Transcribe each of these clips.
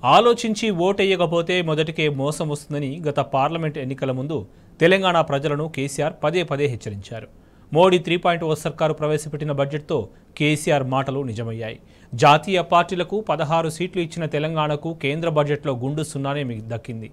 ఆలోచించి ఓటెయ్యకపోతే మొదటికే మోసం వస్తుందని గత పార్లమెంట్ ఎన్నికల ముందు తెలంగాణ ప్రజలను కేసీఆర్ పదే పదే హెచ్చరించారు. మోడీ 3.0 సర్కారు ప్రవేశపెట్టిన బడ్జెట్తో కేసీఆర్ మాటలు నిజమయ్యాయి. జాతీయ పార్టీలకు 16 సీట్లు ఇచ్చిన తెలంగాణకు కేంద్ర బడ్జెట్లో గుండు సున్నానే దక్కింది.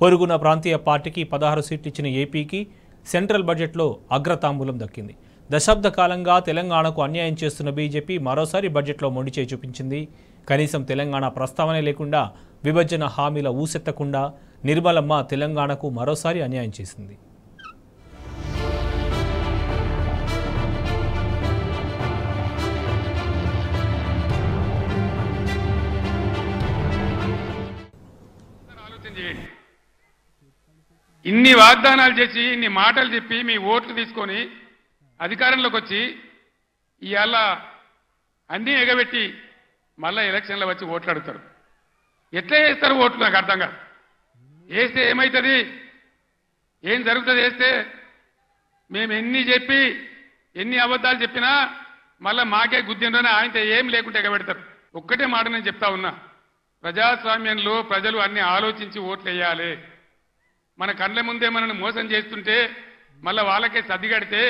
పొరుగున ప్రాంతీయ పార్టీకి 16 సీట్లు ఇచ్చిన ఏపీకి సెంట్రల్ బడ్జెట్లో అగ్రతాంబూలం దక్కింది. దశాబ్ద కాలంగా తెలంగాణకు అన్యాయం చేస్తున్న బీజేపీ మరోసారి బడ్జెట్లో మొండిచేయి చూపించింది. కనీసం తెలంగాణ ప్రస్తావనే లేకుండా, విభజన హామీల ఊసెత్తకుండా నిర్మలమ్మ తెలంగాణకు మరోసారి అన్యాయం చేసింది. ఇన్ని వాగ్దానాలు చేసి ఇన్ని మాటలు చెప్పి మీ ఓట్లు తీసుకొని అధికారంలోకి వచ్చి ఇవాళ అన్నీ ఎగబెట్టి మళ్ళీ ఎలక్షన్లో వచ్చి ఓట్లు అడుగుతారు. ఎట్లా వేస్తారు ఓట్లు? నాకు అర్థం కాదు. వేస్తే ఏమవుతుంది, ఏం జరుగుతుంది? వేస్తే మేము ఎన్ని చెప్పి ఎన్ని అబద్ధాలు చెప్పినా మళ్ళీ మాకే గుద్దిండ్రని ఆయనతో ఏం లేకుంటే ఎగబెడతారు. ఒక్కటే మాట నేను చెప్తా ఉన్నా, ప్రజాస్వామ్యంలో ప్రజలు అన్ని ఆలోచించి ఓట్లు వేయాలి. మన కళ్ళ ముందే మనల్ని మోసం చేస్తుంటే మళ్ళీ వాళ్ళకే సర్దిగడితే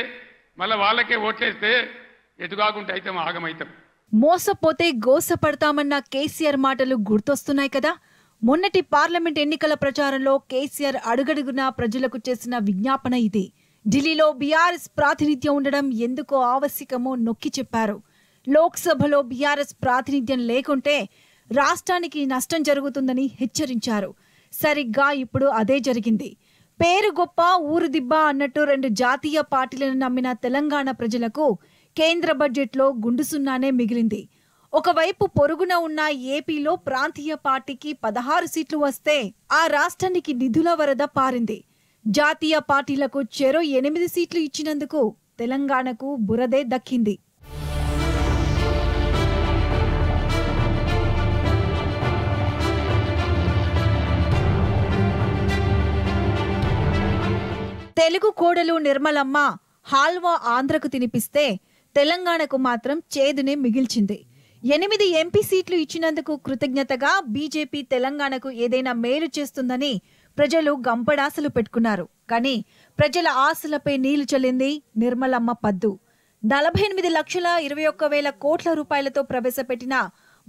మళ్ళీ వాళ్ళకే ఓట్లేస్తే ఎటుగాకుంటే అయితే ఆగమవుతాం. మోసపోతే గోసపడతామన్న కేసీఆర్ మాటలు గుర్తొస్తున్నాయి కదా. మొన్నటి పార్లమెంట్ ఎన్నికల ప్రచారంలో కేసీఆర్ అడుగడుగునా ప్రజలకు చేసిన విజ్ఞాపన ఇది. ఢిల్లీలో బీఆర్ఎస్ ప్రాతినిధ్యం ఉండడం ఎందుకో ఆవశ్యకమో నొక్కి చెప్పారు. లోక్సభలో బీఆర్ఎస్ ప్రాతినిధ్యం లేకుంటే రాష్ట్రానికి నష్టం జరుగుతుందని హెచ్చరించారు. సరిగ్గా ఇప్పుడు అదే జరిగింది. పేరు గొప్ప ఊరు దిబ్బ అన్నట్టు రెండు జాతీయ పార్టీలను నమ్మిన తెలంగాణ ప్రజలకు కేంద్ర బడ్జెట్లో గుండు సున్నానే మిగిలింది. ఒకవైపు పొరుగున ఉన్న ఏపీలో ప్రాంతీయ పార్టీకి 16 సీట్లు వస్తే ఆ రాష్ట్రానికి నిధుల వరద పారింది. జాతీయ పార్టీలకు చెరో 8 సీట్లు ఇచ్చినందుకు తెలంగాణకు బురదే దక్కింది. తెలుగు కోడలు నిర్మలమ్మ హాల్వా ఆంధ్రకు తినిపిస్తే తెలంగాణకు మాత్రం చేదునే మిగిల్చింది. 8 ఎంపీ సీట్లు ఇచ్చినందుకు కృతజ్ఞతగా బీజేపీ తెలంగాణకు ఏదైనా మేలు చేస్తుందని ప్రజలు గంపడాసలు పెట్టుకున్నారు. కానీ ప్రజల ఆశలపై నీళ్లు చల్లింది నిర్మలమ్మ పద్దు. 48,21,000 కోట్ల రూపాయలతో ప్రవేశపెట్టిన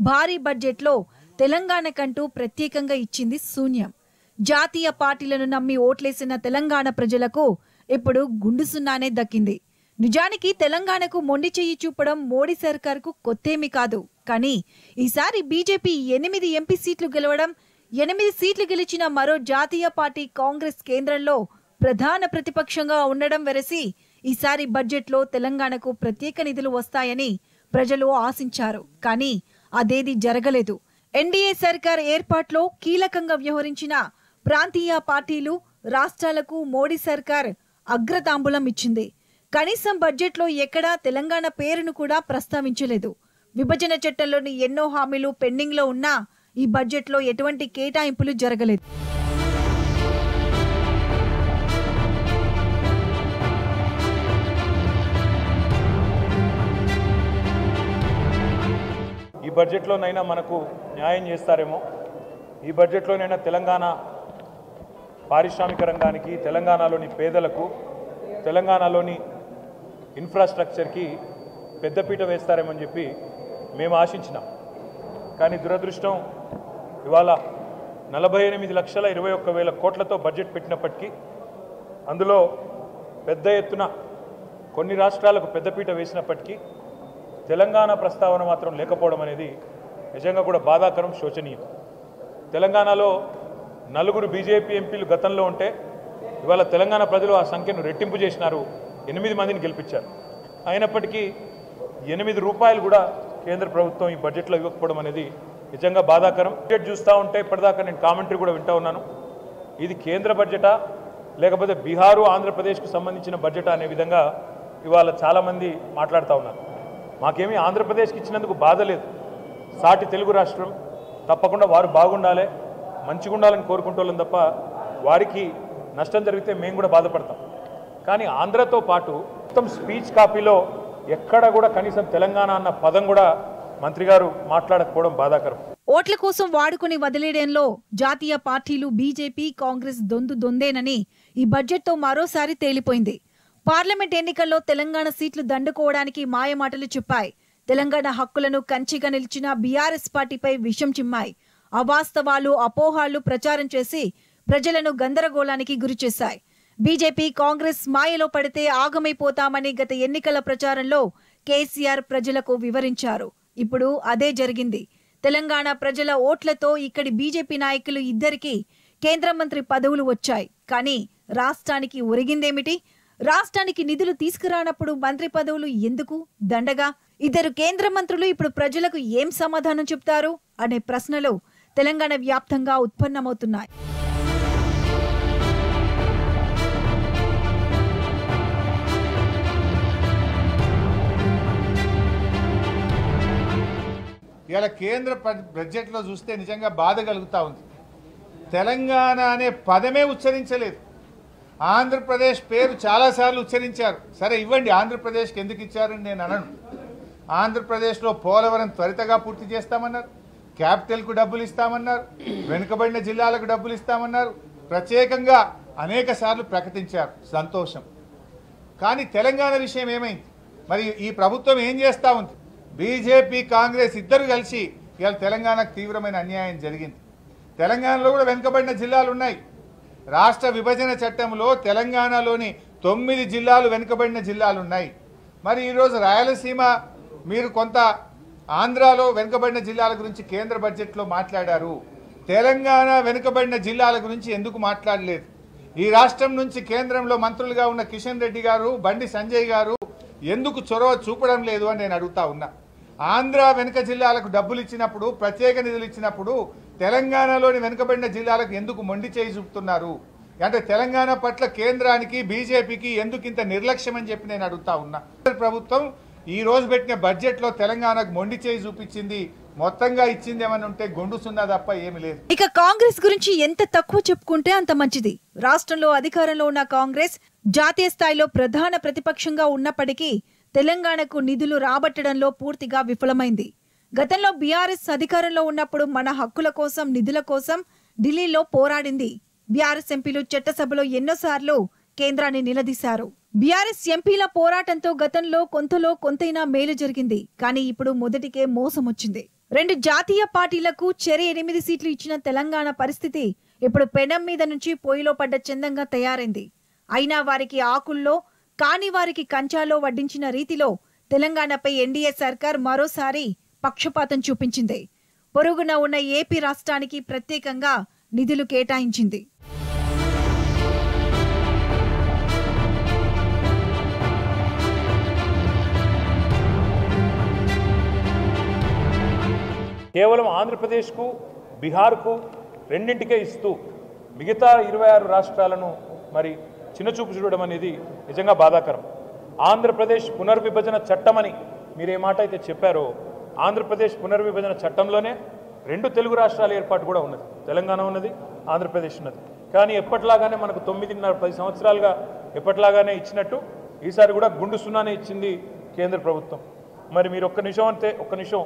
భారీ బడ్జెట్లో తెలంగాణకంటూ ప్రత్యేకంగా ఇచ్చింది శూన్యం. జాతీయ పార్టీలను నమ్మి ఓట్లేసిన తెలంగాణ ప్రజలకు ఇప్పుడు గుండు సున్నానే దక్కింది. నిజానికి తెలంగాణకు మొండి చెయ్యి చూపడం మోడీ సర్కార్కు కొత్తేమీ కాదు. కానీ ఈసారి బీజేపీ 8 ఎంపీ సీట్లు గెలవడం, 8 సీట్లు గెలిచిన మరో జాతీయ పార్టీ కాంగ్రెస్ కేంద్రంలో ప్రధాన ప్రతిపక్షంగా ఉండడం వెరసి ఈసారి బడ్జెట్లో తెలంగాణకు ప్రత్యేక నిధులు వస్తాయని ప్రజలు ఆశించారు. కానీ అదేది జరగలేదు. ఎన్డీఏ సర్కార్ ఏర్పాట్లో కీలకంగా వ్యవహరించిన ప్రాంతీయ పార్టీలు, రాష్ట్రాలకు మోడీ సర్కార్ అగ్రతాంబూలం ఇచ్చింది. కనీసం బడ్జెట్లో ఎక్కడా తెలంగాణ పేరును కూడా ప్రస్తావించలేదు. విభజన చట్టంలోని ఎన్నో హామీలు పెండింగ్లో ఉన్నా ఈ బడ్జెట్లో ఎటువంటి కేటాయింపులు జరగలేదు. ఈ బడ్జెట్లోనైనా మనకు న్యాయం చేస్తారేమో, ఈ బడ్జెట్లోనైనా తెలంగాణ పారిశ్రామిక రంగానికి, తెలంగాణలోని పేదలకు, తెలంగాణలోని ఇన్ఫ్రాస్ట్రక్చర్కి పెద్దపీట వేస్తారేమని చెప్పి మేము ఆశించినాం. కానీ దురదృష్టం, ఇవాళ 48,21,000 కోట్లతో బడ్జెట్ పెట్టినప్పటికీ అందులో పెద్ద ఎత్తున కొన్ని రాష్ట్రాలకు పెద్దపీట వేసినప్పటికీ తెలంగాణ ప్రస్తావన మాత్రం లేకపోవడం అనేది నిజంగా కూడా బాధాకరం, శోచనీయం. తెలంగాణలో 4 బీజేపీ ఎంపీలు గతంలో ఉంటే ఇవాళ తెలంగాణ ప్రజలు ఆ సంఖ్యను రెట్టింపు చేసినారు, 8 మందిని గెలిపించారు. అయినప్పటికీ 8 రూపాయలు కూడా కేంద్ర ప్రభుత్వం ఈ బడ్జెట్లో ఇవ్వకపోవడం అనేది నిజంగా బాధాకరం. బడ్జెట్ చూస్తూ ఉంటే ఇప్పటిదాకా నేను కామెంటరీ కూడా వింటూ ఉన్నాను. ఇది కేంద్ర బడ్జెటా లేకపోతే బీహారు ఆంధ్రప్రదేశ్కు సంబంధించిన బడ్జెటా అనే విధంగా ఇవాళ చాలామంది మాట్లాడుతూ ఉన్నారు. మాకేమీ ఆంధ్రప్రదేశ్కి ఇచ్చినందుకు బాధ లేదు. సాటి తెలుగు రాష్ట్రం, తప్పకుండా వారు బాగుండాలి, మంచిగా ఉండాలని కోరుకుంటోళ్ళం తప్ప వారికి నష్టం జరిగితే మేము కూడా బాధపడతాం. కానీ ఆంధ్రతో పాటు మొత్తం స్పీచ్ కాపీలో ఎక్కడ కూడా కనీసం తెలంగాణ అన్న పదం కూడా మంత్రి గారు మాట్లాడకపోవడం బాధాకరం. ఓట్ల కోసం వాడుకుని వదిలేయడంలో జాతీయ పార్టీలు బీజేపీ కాంగ్రెస్ దొందేనని ఈ బడ్జెట్తో మరోసారి తేలిపోయింది. పార్లమెంట్ ఎన్నికల్లో తెలంగాణ సీట్లు దండుకోవడానికి మాయమాటలు చెప్పాయి. తెలంగాణ హక్కులను కంచిగా నిలిచిన బీఆర్ఎస్ పార్టీపై విషం చిమ్మాయి. అవాస్తవాలు అపోహాలు ప్రచారం చేసి ప్రజలను గందరగోళానికి గురిచేశాయి. బీజేపీ కాంగ్రెస్ మాయలో పడితే ఆగమైపోతామని గత ఎన్నికల ప్రచారంలో కేసీఆర్ ప్రజలకు వివరించారు. ఇప్పుడు అదే జరిగింది. తెలంగాణ ప్రజల ఓట్లతో ఇక్కడి బీజేపీ నాయకులు ఇద్దరికి కేంద్ర మంత్రి పదవులు వచ్చాయి. కానీ రాష్ట్రానికి ఒరిగిందేమిటి? రాష్ట్రానికి నిధులు తీసుకురానప్పుడు మంత్రి పదవులు ఎందుకు దండగా? ఇద్దరు కేంద్ర మంత్రులు ఇప్పుడు ప్రజలకు ఏం సమాధానం చెప్తారు అనే ప్రశ్నలు తెలంగాణ వ్యాప్తంగా ఉత్పన్నమవుతున్నాయి. ఇలా కేంద్ర బడ్జెట్లో చూస్తే నిజంగా బాధ కలుగుతూ ఉంది. తెలంగాణ అనే పదమే ఉచ్చరించలేదు. ఆంధ్రప్రదేశ్ పేరు చాలాసార్లు ఉచ్చరించారు. సరే ఇవ్వండి, ఆంధ్రప్రదేశ్కి ఎందుకు ఇచ్చారని నేను అనను. ఆంధ్రప్రదేశ్లో పోలవరం త్వరితగా పూర్తి చేస్తామన్నారు, క్యాపిటల్కు డబ్బులు ఇస్తామన్నారు, వెనుకబడిన జిల్లాలకు డబ్బులు ఇస్తామన్నారు, ప్రత్యేకంగా అనేక సార్లు ప్రకటించారు. సంతోషం. కానీ తెలంగాణ విషయం ఏమైంది? మరి ఈ ప్రభుత్వం ఏం చేస్తూ ఉంది? బీజేపీ కాంగ్రెస్ ఇద్దరు కలిసి ఇవాళ తెలంగాణకు తీవ్రమైన అన్యాయం జరిగింది. తెలంగాణలో కూడా వెనుకబడిన జిల్లాలు ఉన్నాయి. రాష్ట్ర విభజన చట్టంలో తెలంగాణలోని 9 జిల్లాలు వెనుకబడిన జిల్లాలు ఉన్నాయి. మరి ఈరోజు రాయలసీమ మీరు కొంత ఆంధ్రాలో వెనుకబడిన జిల్లాల గురించి కేంద్ర బడ్జెట్లో మాట్లాడారు. తెలంగాణ వెనుకబడిన జిల్లాల గురించి ఎందుకు మాట్లాడలేదు? ఈ రాష్ట్రం నుంచి కేంద్రంలో మంత్రులుగా ఉన్న కిషన్ రెడ్డి గారు, బండి సంజయ్ గారు ఎందుకు చొరవ చూపడం లేదు అని నేను అడుగుతా ఉన్నా. ఆంధ్ర వెనుక జిల్లాలకు డబ్బులు ఇచ్చినప్పుడు, ప్రత్యేక నిధులు ఇచ్చినప్పుడు తెలంగాణలోని వెనుకబడిన జిల్లాలకు ఎందుకు మొండి చేయి చూపుతున్నారు? అంటే తెలంగాణ పట్ల కేంద్రానికి బీజేపీకి ఎందుకు ఇంత నిర్లక్ష్యం అని చెప్పి నేను అడుగుతా ఉన్నా. ప్రభుత్వం ఈ రోజు పెట్టిన బడ్జెట్లో తెలంగాణకు మొండి చేయి చూపించింది. మొత్తంగా ఇచ్చింది ఏమని ఉంటే గొండు సున్నా తప్ప ఏమీ లేదు. ఇక కాంగ్రెస్ గురించి ఎంత తక్కువ చెప్పుకుంటే అంత మంచిది. రాష్ట్రంలో అధికారంలో ఉన్న కాంగ్రెస్ జాతీయ స్థాయిలో ప్రధాన ప్రతిపక్షంగా ఉన్నప్పటికీ తెలంగాణకు నిధులు రాబట్టడంలో పూర్తిగా విఫలమైంది. గతంలో బీఆర్ఎస్ అధికారంలో ఉన్నప్పుడు మన హక్కుల కోసం, నిధుల కోసం ఢిల్లీలో పోరాడింది. బీఆర్ఎస్ ఎంపీలు చట్టసభలో ఎన్నోసార్లు కేంద్రాన్ని నిలదీశారు. బీఆర్ఎస్ ఎంపీల పోరాటంతో గతంలో కొంతైనా మేలు జరిగింది. కానీ ఇప్పుడు మొదటికే మోసం వచ్చింది. 2 జాతీయ పార్టీలకు చెరి 8 సీట్లు ఇచ్చిన తెలంగాణ పరిస్థితి ఇప్పుడు పెనం మీద నుంచి పొయ్యిలో పడ్డ చందంగా తయారైంది. అయినా వారికి ఆకుల్లో, కాని వారికి కంచాలో వడ్డించిన రీతిలో తెలంగాణపై ఎన్డీఏ సర్కార్ మరోసారి పక్షపాతం చూపించింది. పొరుగున ఉన్న ఏపీ రాష్ట్రానికి ప్రత్యేకంగా నిధులు కేటాయించింది. కేవలం ఆంధ్రప్రదేశ్కు, బీహార్కు రెండింటికే ఇస్తూ మిగతా 26 రాష్ట్రాలను మరి చిన్నచూపు చూడడం అనేది నిజంగా బాధాకరం. ఆంధ్రప్రదేశ్ పునర్విభజన చట్టమని మీరు ఏ మాట అయితే చెప్పారో, ఆంధ్రప్రదేశ్ పునర్విభజన చట్టంలోనే 2 తెలుగు రాష్ట్రాల ఏర్పాటు కూడా ఉన్నది. తెలంగాణ ఉన్నది, ఆంధ్రప్రదేశ్ ఉన్నది. కానీ ఎప్పట్లాగానే మనకు 9.5-10 సంవత్సరాలుగా ఎప్పట్లాగానే ఇచ్చినట్టు ఈసారి కూడా గుండు సున్నానే ఇచ్చింది కేంద్ర ప్రభుత్వం. మరి మీరు ఒక్క నిమిషం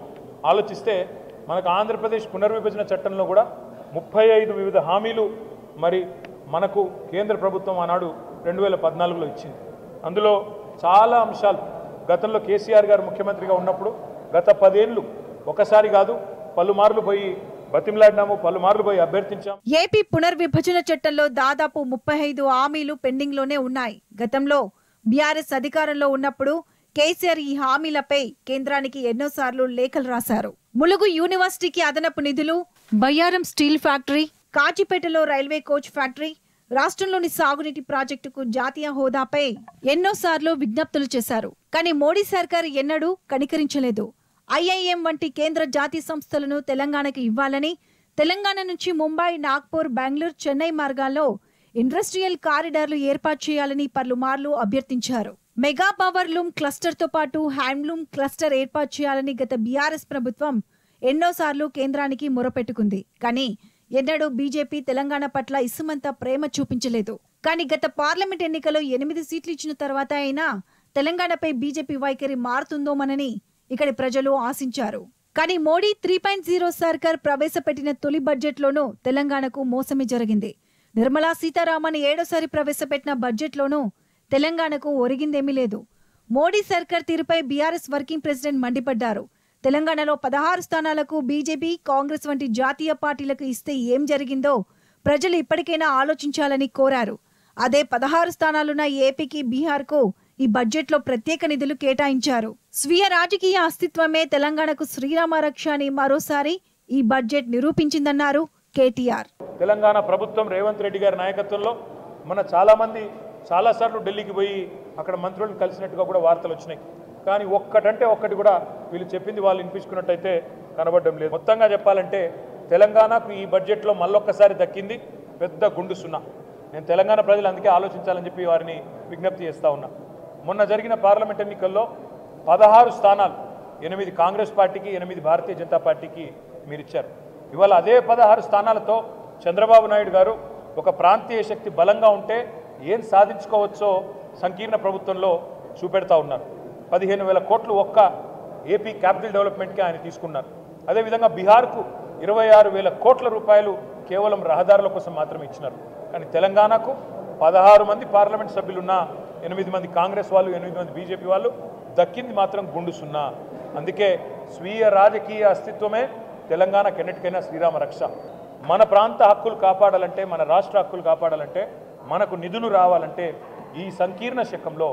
ఆలోచిస్తే మనకు ఆంధ్రప్రదేశ్ పునర్విభజన చట్టంలో కూడా 35 వివిధ హామీలు మరి మనకు కేంద్ర ప్రభుత్వం ఆనాడు 2014లో ఇచ్చింది. అందులో చాలా అంశాలు గతంలో కేసీఆర్ గారు ముఖ్యమంత్రిగా ఉన్నప్పుడు గత 10 ఏళ్ళు ఒకసారి కాదు పలుమార్లు పోయి బతిమలాడినాము, పలుమార్లు పోయి అభ్యర్థించాం. ఏపీ పునర్విభజన చట్టంలో దాదాపు 35 హామీలు పెండింగ్ లోనే ఉన్నాయి. గతంలో బీఆర్ఎస్ అధికారంలో ఉన్నప్పుడు కేసీఆర్ ఈ హామీలపై కేంద్రానికి ఎన్నోసార్లు లేఖలు రాశారు. ములుగు యూనివర్సిటీకి అదనపు నిధులు, బయ్యారం స్టీల్ ఫ్యాక్టరీ, కాచిపేటలో రైల్వే కోచ్ ఫ్యాక్టరీ, రాష్ట్రంలోని సాగునీటి ప్రాజెక్టుకు జాతీయ హోదాపై ఎన్నోసార్లు విజ్ఞప్తులు చేశారు. కానీ మోడీ సర్కారు ఎన్నడూ కనికరించలేదు. ఐఐఎం వంటి కేంద్ర జాతీయ సంస్థలను తెలంగాణకు ఇవ్వాలని, తెలంగాణ నుంచి ముంబై, నాగ్పూర్, బెంగళూరు, చెన్నై మార్గాల్లో ఇండస్ట్రియల్ కారిడార్లు ఏర్పాటు చేయాలని పలుమార్లు అభ్యర్థించారు. మెగా పవర్ లూమ్ క్లస్టర్ తో పాటు హ్యాండ్లూమ్ క్లస్టర్ ఏర్పాటు చేయాలని గత బీఆర్ఎస్ ప్రభుత్వం ఎన్నోసార్లు కేంద్రానికి మొరపెట్టుకుంది. కానీ ఎన్నడూ బీజేపీ తెలంగాణ పట్ల ఇసుమంత ప్రేమ చూపించలేదు. కానీ గత పార్లమెంట్ ఎన్నికల్లో 8 సీట్లు ఇచ్చిన తర్వాత అయినా తెలంగాణపై బీజేపీ వైఖరి మారుతుందోమనని ఇక్కడి ప్రజలు ఆశించారు. కానీ మోడీ 3.0 సర్కార్ ప్రవేశపెట్టిన తొలి బడ్జెట్లోనూ తెలంగాణకు మోసమే జరిగింది. నిర్మలా సీతారామన్ ఏడోసారి ప్రవేశపెట్టిన బడ్జెట్లోనూ తెలంగాణకు ఒరిగిందేమీ లేదు. మోడీ సర్కార్ తీరుపై బీఆర్ఎస్ వర్కింగ్ ప్రెసిడెంట్ మండిపడ్డారు. తెలంగాణలో 16 స్థానాలకు బీజేపీ, కాంగ్రెస్ వంటి జాతీయ పార్టీలకు ఇస్తే ఏం జరిగిందో ప్రజలు ఇప్పటికైనా ఆలోచించాలని కోరారు. అదే 16 స్థానాలున్న ఏపీకి, బీహార్కు ఈ బడ్జెట్లో ప్రత్యేక నిధులు కేటాయించారు. స్వీయ రాజకీయ అస్తిత్వమే తెలంగాణకు శ్రీరామ రక్ష అని మరోసారి ఈ బడ్జెట్ నిరూపించిందన్నారు కేటీఆర్. తెలంగాణ ప్రభుత్వం రేవంత్ రెడ్డి గారి నాయకత్వంలో మన చాలామంది చాలాసార్లు ఢిల్లీకి పోయి అక్కడ మంత్రులను కలిసినట్టుగా కూడా వార్తలు వచ్చినాయి. కానీ ఒక్కటంటే ఒక్కటి కూడా వీళ్ళు చెప్పింది వాళ్ళు వినిపించుకున్నట్టయితే కనబడడం లేదు. మొత్తంగా చెప్పాలంటే తెలంగాణకు ఈ బడ్జెట్లో మళ్ళొక్కసారి దక్కింది పెద్ద గుండు సున్నా. నేను తెలంగాణ ప్రజలు అందుకే ఆలోచించాలని చెప్పి వారిని విజ్ఞప్తి చేస్తూ ఉన్నా. మొన్న జరిగిన పార్లమెంట్ ఎన్నికల్లో 16 స్థానాలు 8 కాంగ్రెస్ పార్టీకి, 8 భారతీయ జనతా పార్టీకి మీరు ఇచ్చారు. ఇవాళ అదే 16 స్థానాలతో చంద్రబాబు నాయుడు గారు ఒక ప్రాంతీయ శక్తి బలంగా ఉంటే ఏం సాధించుకోవచ్చో సంకీర్ణ ప్రభుత్వంలో చూపెడతా ఉన్నారు. 15,000 కోట్లు ఒక్క ఏపీ క్యాపిటల్ డెవలప్మెంట్కి ఆయన తీసుకున్నారు. అదేవిధంగా బీహార్కు 26,000 కోట్ల రూపాయలు కేవలం రహదారుల కోసం మాత్రమే ఇచ్చినారు. కానీ తెలంగాణకు 16 మంది పార్లమెంట్ సభ్యులున్న 8 మంది కాంగ్రెస్ వాళ్ళు, 8 మంది బీజేపీ వాళ్ళు దక్కింది మాత్రం గుండు సున్నా. అందుకే స్వీయ రాజకీయ అస్తిత్వమే తెలంగాణ కెన్నిటికైనా శ్రీరామ రక్ష. మన ప్రాంత హక్కులు కాపాడాలంటే, మన రాష్ట్ర హక్కులు కాపాడాలంటే, మనకు నిధులు రావాలంటే ఈ సంకీర్ణ శకంలో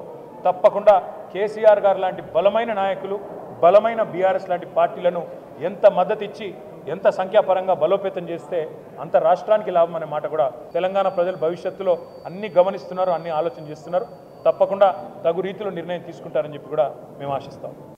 తప్పకుండా కేసీఆర్ గారు లాంటి బలమైన నాయకులు, బలమైన బీఆర్ఎస్ లాంటి పార్టీలను ఎంత మద్దతు ఇచ్చి, ఎంత సంఖ్యాపరంగా బలోపేతం చేస్తే అంత రాష్ట్రానికి లాభం అనే మాట కూడా తెలంగాణ ప్రజలు భవిష్యత్తులో అన్ని గమనిస్తున్నారు, అన్ని ఆలోచన చేస్తున్నారు. తప్పకుండా తగు రీతిలో నిర్ణయం తీసుకుంటారని చెప్పి కూడా మేము ఆశిస్తాం.